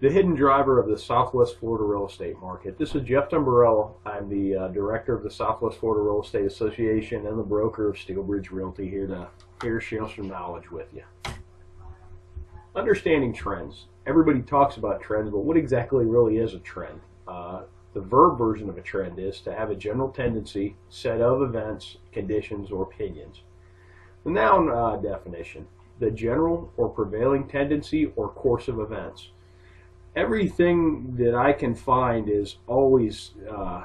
the hidden driver of the Southwest Florida real estate market. This is Jeff Dumbrella. I'm the director of the Southwest Florida Real Estate Association and the broker of Steelbridge Realty, here to share some knowledge with you. Understanding trends. Everybody talks about trends, but what exactly really is a trend? The verb version of a trend is to have a general tendency, set of events, conditions, or opinions. The noun definition: the general or prevailing tendency or course of events. Everything that I can find is always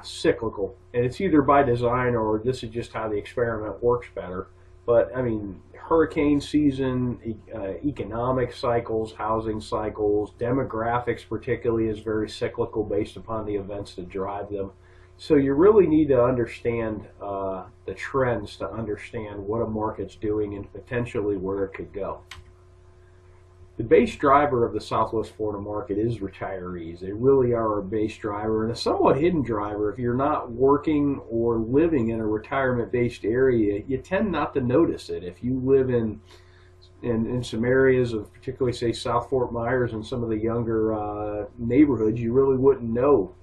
cyclical, and it's either by design or this is just how the experiment works better. But I mean, hurricane season, economic cycles, housing cycles, demographics particularly is very cyclical based upon the events that drive them. So you really need to understand the trends to understand what a market's doing and potentially where it could go. The base driver of the Southwest Florida market is retirees. They really are a base driver and a somewhat hidden driver. If you're not working or living in a retirement-based area, you tend not to notice it. If you live in some areas of particularly, say, South Fort Myers and some of the younger neighborhoods, you really wouldn't know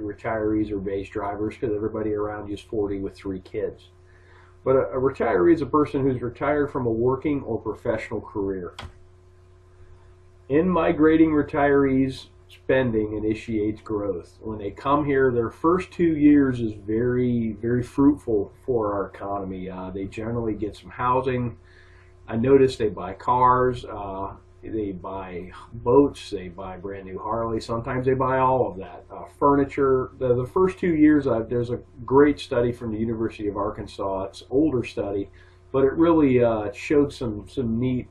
retirees are base drivers because everybody around you is 40 with 3 kids. But a retiree is a person who's retired from a working or professional career. In migrating retirees, spending initiates growth. When they come here, their first 2 years is very, very fruitful for our economy. They generally get some housing. I notice they buy cars, they buy boats, they buy brand new Harleys. Sometimes they buy all of that. Furniture. The first 2 years, there's a great study from the University of Arkansas. It's an older study, but it really showed some neat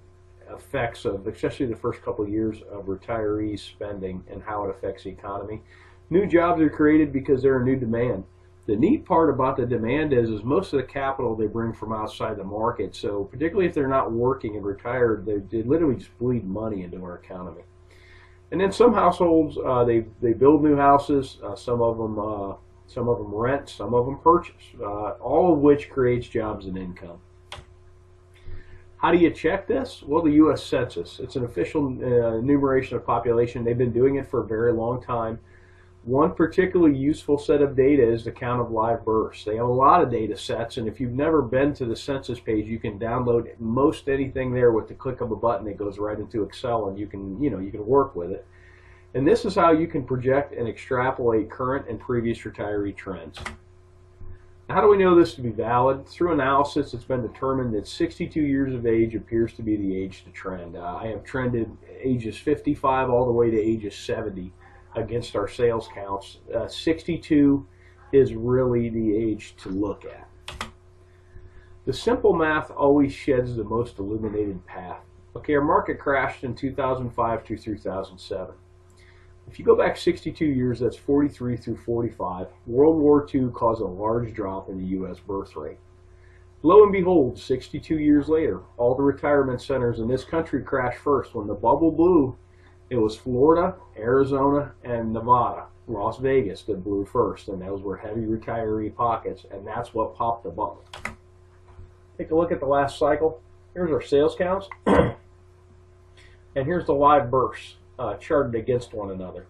effects of, especially the first couple of years, of retirees spending and how it affects the economy. New jobs are created because they're a new demand. The neat part about the demand is most of the capital they bring from outside the market. So particularly if they're not working and retired, they literally just bleed money into our economy. And then some households, they build new houses. Some of them rent, some of them purchase. All of which creates jobs and income. How do you check this? Well, the U.S. Census. It's an official enumeration of population. They've been doing it for a very long time. One particularly useful set of data is the count of live births. They have a lot of data sets, and if you've never been to the census page, you can download most anything there with the click of a button. It goes right into Excel, and you can work with it. And this is how you can project and extrapolate current and previous retiree trends. How do we know this to be valid? Through analysis, it's been determined that 62 years of age appears to be the age to trend. I have trended ages 55 all the way to ages 70 against our sales counts. 62 is really the age to look at. The simple math always sheds the most illuminated path. Okay, our market crashed in 2005 through 2007. If you go back 62 years, that's 43 through 45, World War II caused a large drop in the U.S. birth rate. Lo and behold, 62 years later, all the retirement centers in this country crashed first. When the bubble blew, it was Florida, Arizona, and Nevada, Las Vegas that blew first, and those were heavy retiree pockets, and that's what popped the bubble. Take a look at the last cycle. Here's our sales counts, and here's the live births. Charted against one another.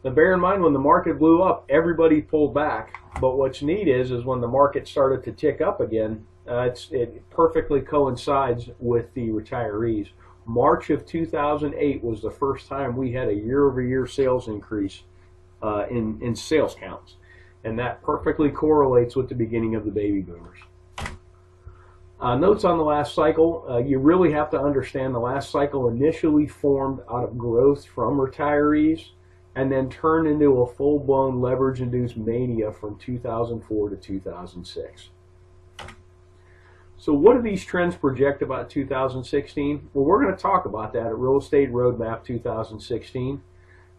Now bear in mind, when the market blew up, everybody pulled back, but what's neat is when the market started to tick up again, it perfectly coincides with the retirees. March of 2008 was the first time we had a year-over-year sales increase in sales counts, and that perfectly correlates with the beginning of the baby boomers. Notes on the last cycle. You really have to understand the last cycle initially formed out of growth from retirees and then turned into a full-blown leverage-induced mania from 2004 to 2006. So what do these trends project about 2016? Well, we're going to talk about that at Real Estate Roadmap 2016.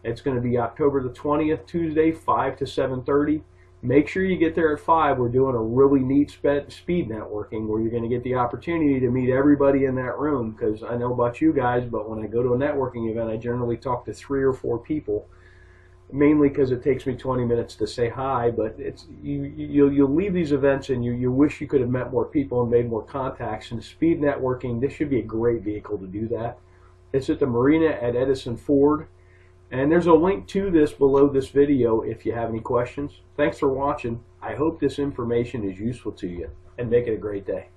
It's going to be October the 20th, Tuesday, 5 to 7:30. Make sure you get there at 5. We're doing a really neat speed networking where you're going to get the opportunity to meet everybody in that room, because I know about you guys, but when I go to a networking event, I generally talk to 3 or 4 people, mainly because it takes me 20 minutes to say hi, but you'll leave these events and you wish you could have met more people and made more contacts. And speed networking, this should be a great vehicle to do that. It's at the marina at Edison Ford. And there's a link to this below this video if you have any questions. Thanks for watching. I hope this information is useful to you, and make it a great day.